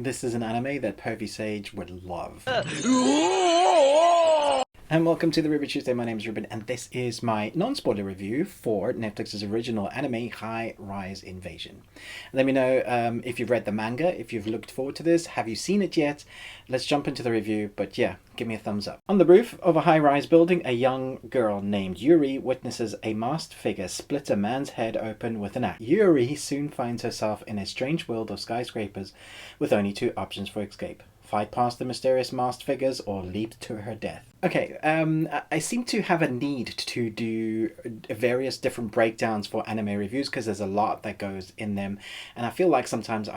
This is an anime that Pervy Sage would love. And welcome to the Ruby Tuesday. My name is Ruben, and this is my non-spoiler review for Netflix's original anime, High Rise Invasion. Let me know if you've read the manga, if you've looked forward to this, have you seen it yet? Let's jump into the review, but yeah, give me a thumbs up. On the roof of a high-rise building, a young girl named Yuri witnesses a masked figure split a man's head open with an axe. Yuri soon finds herself in a strange world of skyscrapers with only two options for escape: fight past the mysterious masked figures or leap to her death. Okay, I seem to have a need to do various different breakdowns for anime reviews because there's a lot that goes in them, and I feel like sometimes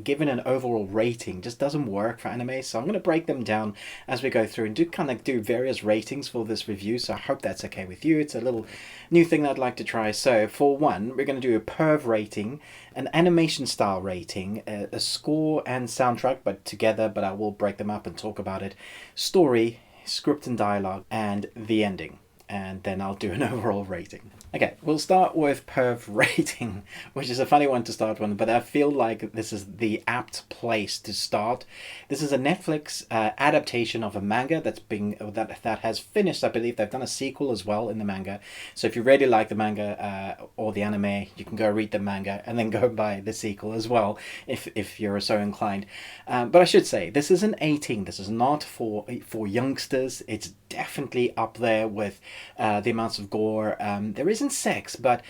given an overall rating just doesn't work for anime, so I'm going to break them down as we go through and do various ratings for this review, so I hope that's okay with you. It's a little new thing that I'd like to try. So for one, we're going to do a Perv rating, an animation style rating, a score and soundtrack, but together, but I will break them up and talk about it, story, script and dialogue, and the ending, and then I'll do an overall rating. Okay, we'll start with Perv Rating, which is a funny one to start with, but I feel like this is the apt place to start. This is a Netflix adaptation of a manga that has finished. I believe they've done a sequel as well in the manga. So if you really like the manga or the anime, you can go read the manga and then go buy the sequel as well if you're so inclined. But I should say, this isn't 18. This is not for youngsters. It's definitely up there with the amounts of gore. There isn't sex, but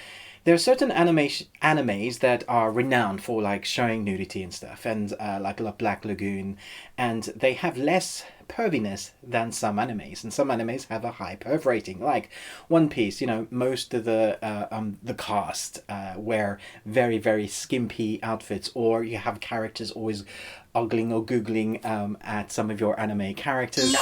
there are certain animes that are renowned for like showing nudity and stuff, and like Black Lagoon, and they have less perviness than some animes, and some animes have a high perv rating, like One Piece. You know, most of the cast wear very, very skimpy outfits, or you have characters always ogling or googling at some of your anime characters.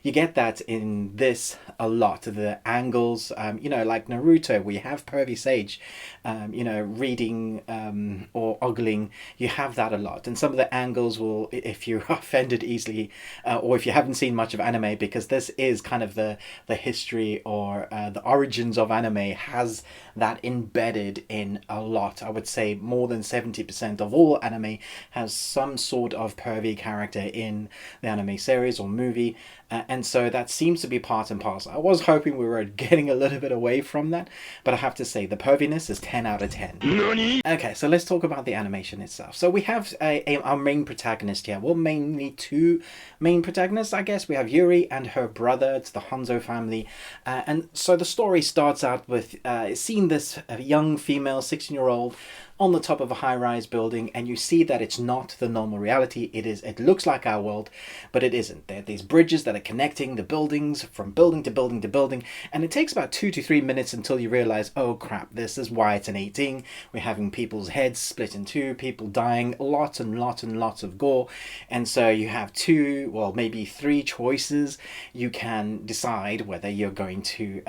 You get that in this a lot. The angles, like Naruto, where you have Pervy Sage, reading or ogling. You have that a lot. And some of the angles will, if you're offended easily, or if you haven't seen much of anime, because this is kind of the history or the origins of anime, has that embedded in a lot. I would say more than 70% of all anime has some sort of pervy character in the anime series or movie. And so that seems to be part and parcel. I was hoping we were getting a little bit away from that, but I have to say the perviness is 10 out of 10. Nani? Okay, so let's talk about the animation itself. So we have our main protagonist here. Well, mainly two main protagonists, I guess. We have Yuri and her brother. It's the Honjo family. And so the story starts out with seeing this young female, 16-year-old, on the top of a high-rise building, and you see that it's not the normal reality. It looks like our world, but it isn't. There are these bridges that are connecting the buildings from building to building to building, and it takes about 2 to 3 minutes until you realize, oh crap, this is why it's an 18. We're having people's heads split in two, people dying, lots and lots and lots of gore, and so you have two, well, maybe three choices. You can decide whether you're going to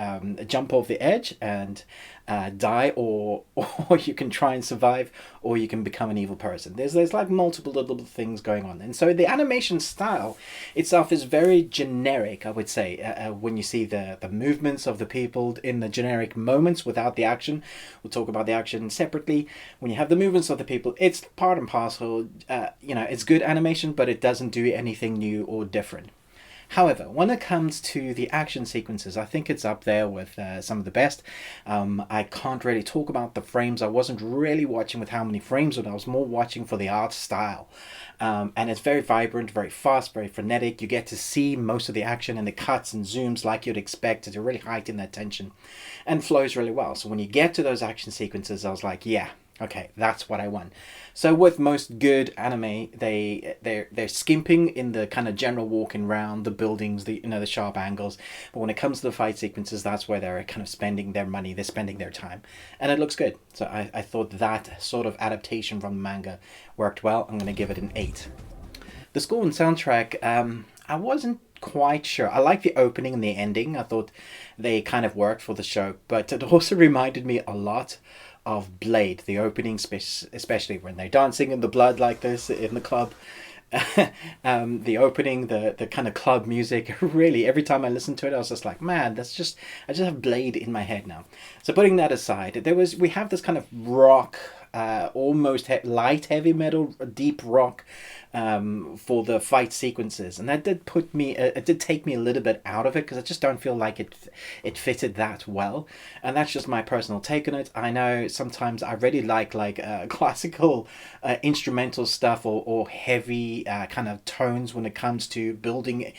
jump off the edge and die, or you can try and survive, or you can become an evil person. There's like multiple little things going on, and so the animation style itself is very generic, I would say. When you see the movements of the people in the generic moments without the action, we'll talk about the action separately. When you have the movements of the people, it's part and parcel. It's good animation, but it doesn't do anything new or different. However, when it comes to the action sequences, I think it's up there with some of the best. I can't really talk about the frames. I wasn't really watching with how many frames, but I was more watching for the art style. And it's very vibrant, very fast, very frenetic. You get to see most of the action, and the cuts and zooms like you'd expect to really heighten that tension, and flows really well. So when you get to those action sequences, I was like, yeah, okay, that's what I want. So with most good anime, they're skimping in the kind of general walking around the buildings, the sharp angles. But when it comes to the fight sequences, that's where they're kind of spending their money, they're spending their time, and it looks good. So I thought that sort of adaptation from the manga worked well. I'm going to give it an 8. The score and soundtrack, I wasn't quite sure. I like the opening and the ending. I thought they kind of worked for the show, but it also reminded me a lot of Blade, the opening, especially when they're dancing in the blood like this in the club. The opening, the kind of club music, really, every time I listened to it, I was just like, man, I just have Blade in my head now. So putting that aside, we have this kind of rock almost light heavy metal, deep rock for the fight sequences, and that did put me it did take me a little bit out of it because I just don't feel like it fitted that well, and that's just my personal take on it. I know sometimes I really like classical instrumental stuff, or heavy kind of tones when it comes to building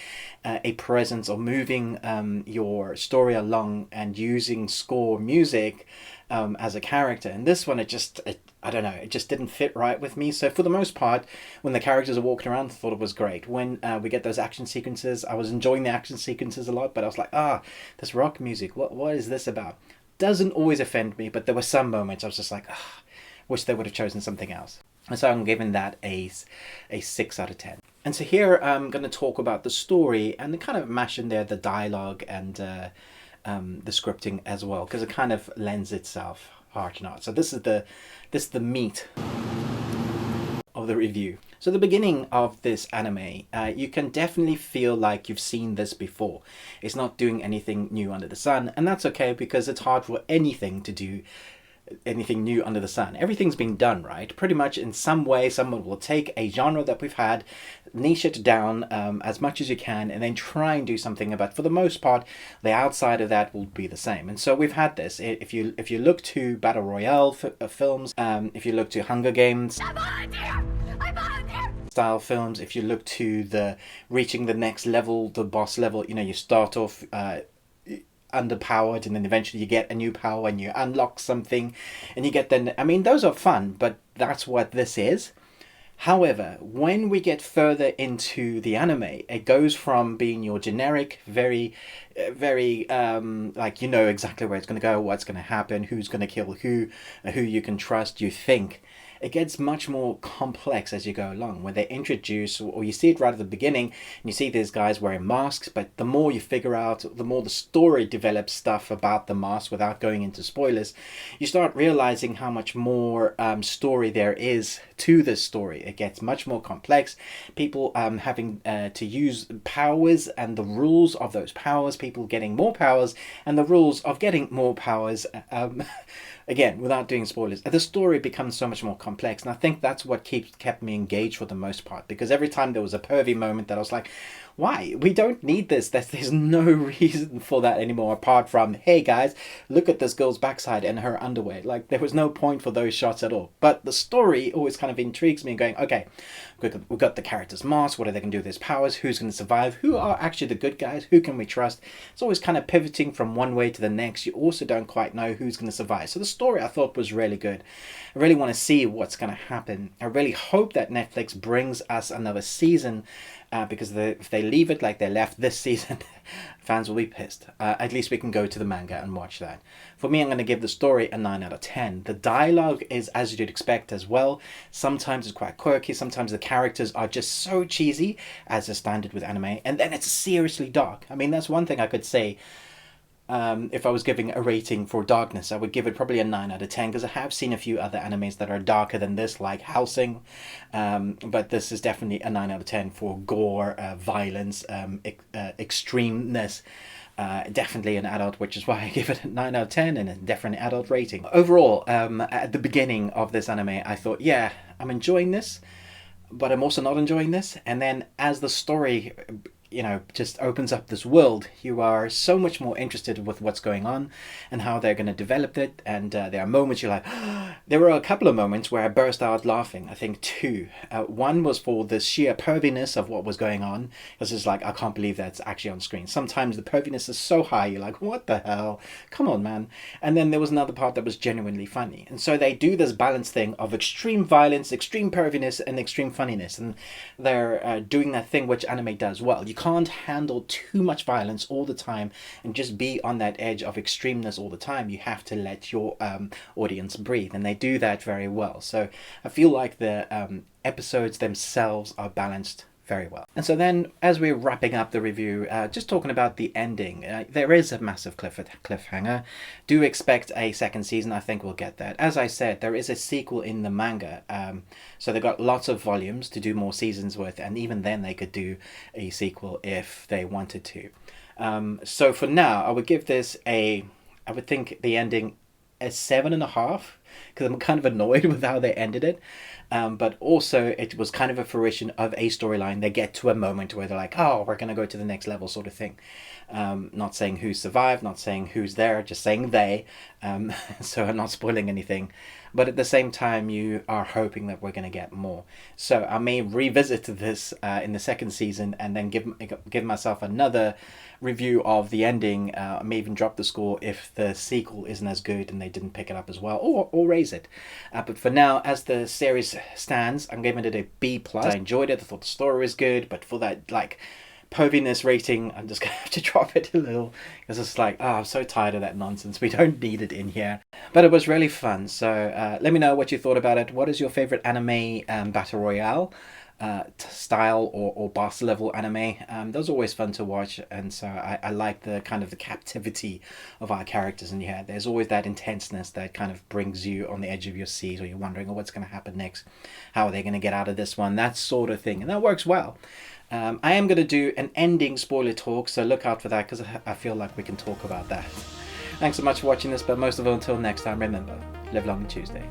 a presence or moving your story along and using score music as a character. And this one, I don't know, it just didn't fit right with me. So for the most part, when the characters are walking around, I thought it was great. When we get those action sequences, I was enjoying the action sequences a lot, but I was like, this rock music, what is this about? Doesn't always offend me, but there were some moments I was just like, wish they would have chosen something else. And so I'm giving that a 6 out of 10. And so here I'm going to talk about the story and kind of mash in there the dialogue and the scripting as well, because it kind of lends itself heart and art. So this is the meat of the review. So the beginning of this anime, you can definitely feel like you've seen this before. It's not doing anything new under the sun, and that's okay because it's hard for anything to do anything new under the sun. Everything's been done, right? Pretty much in some way, someone will take a genre that we've had, niche it down as much as you can, and then try and do something. But for the most part, the outside of that will be the same. And so we've had this. If you look to battle royale films, if you look to Hunger Games style films, if you look to the reaching the next level, the boss level, you start off underpowered, and then eventually you get a new power and you unlock something, and you get those are fun, but that's what this is. However, when we get further into the anime, it goes from being your generic, very exactly where it's going to go, what's going to happen, who's going to kill who you can trust, you think. It gets much more complex as you go along, when they introduce, or you see it right at the beginning, and you see these guys wearing masks, but the more you figure out, the more the story develops stuff about the mask without going into spoilers, you start realizing how much more story there is to this story. It gets much more complex. People having to use powers and the rules of those powers, people getting more powers and the rules of getting more powers. Again, without doing spoilers, the story becomes so much more complex, and I think that's what kept me engaged for the most part, because every time there was a pervy moment that I was like, why? We don't need this. There's no reason for that anymore, apart from, hey guys, look at this girl's backside and her underwear. Like, there was no point for those shots at all. But the story always kind of intrigues me, going, okay, we've got the characters' masks, what are they going to do with their powers, who's going to survive, who are actually the good guys, who can we trust? It's always kind of pivoting from one way to the next. You also don't quite know who's going to survive. So the story I thought was really good. I really want to see what's going to happen. I really hope that Netflix brings us another season, because if they leave it like they left this season, fans will be pissed. At least we can go to the manga and watch that. For me, I'm going to give the story a 9 out of 10. The dialogue is as you'd expect as well. Sometimes it's quite quirky. Sometimes the characters are just so cheesy, as is standard with anime. And then it's seriously dark. I mean, that's one thing I could say. If I was giving a rating for darkness, I would give it probably a 9 out of 10, because I have seen a few other animes that are darker than this, like Housing, but this is definitely a 9 out of 10 for gore, violence, extremeness. Definitely an adult, which is why I give it a 9 out of 10 and a definitely adult rating. Overall, at the beginning of this anime, I thought, yeah, I'm enjoying this, but I'm also not enjoying this. And then as the story just opens up this world, you are so much more interested with what's going on and how they're going to develop it. And there are moments you're like, there were a couple of moments where I burst out laughing. I think two. One was for the sheer perviness of what was going on. It's just like, I can't believe that's actually on screen. Sometimes the perviness is so high, you're like, what the hell? Come on, man. And then there was another part that was genuinely funny. And so they do this balance thing of extreme violence, extreme perviness, and extreme funniness. And they're doing that thing which anime does well. You can't handle too much violence all the time and just be on that edge of extremeness all the time. You have to let your audience breathe, and they do that very well. So I feel like the episodes themselves are balanced very well. And so then, as we're wrapping up the review, just talking about the ending, there is a massive cliffhanger. Do expect a second season. I think we'll get that. As I said, there is a sequel in the manga, so they've got lots of volumes to do more seasons with, and even then they could do a sequel if they wanted to. So for now, I would give this I would think the ending a 7.5. because I'm kind of annoyed with how they ended it. But also it was kind of a fruition of a storyline. They get to a moment where they're like, oh, we're going to go to the next level, sort of thing. Not saying who survived, not saying who's there, just saying they. So I'm not spoiling anything. But at the same time, you are hoping that we're going to get more. So I may revisit this in the second season and then give myself another review of the ending. I may even drop the score if the sequel isn't as good and they didn't pick it up as well, or raise it. But for now, as the series stands, I'm giving it a B+. I enjoyed it. I thought the story was good, but for that like perviness rating, I'm just gonna have to drop it a little, because it's like, oh, I'm so tired of that nonsense. We don't need it in here. But it was really fun. So let me know what you thought about it. What is your favorite anime battle royale style or boss level anime? Those are always fun to watch, and so I like the kind of the captivity of our characters. And yeah, there's always that intenseness that kind of brings you on the edge of your seat, or you're wondering, oh, what's going to happen next? How are they going to get out of this one? That sort of thing, and that works well. I am going to do an ending spoiler talk, so look out for that, because I feel like we can talk about that. Thanks so much for watching this, but most of all, until next time, remember, live long on Tuesday.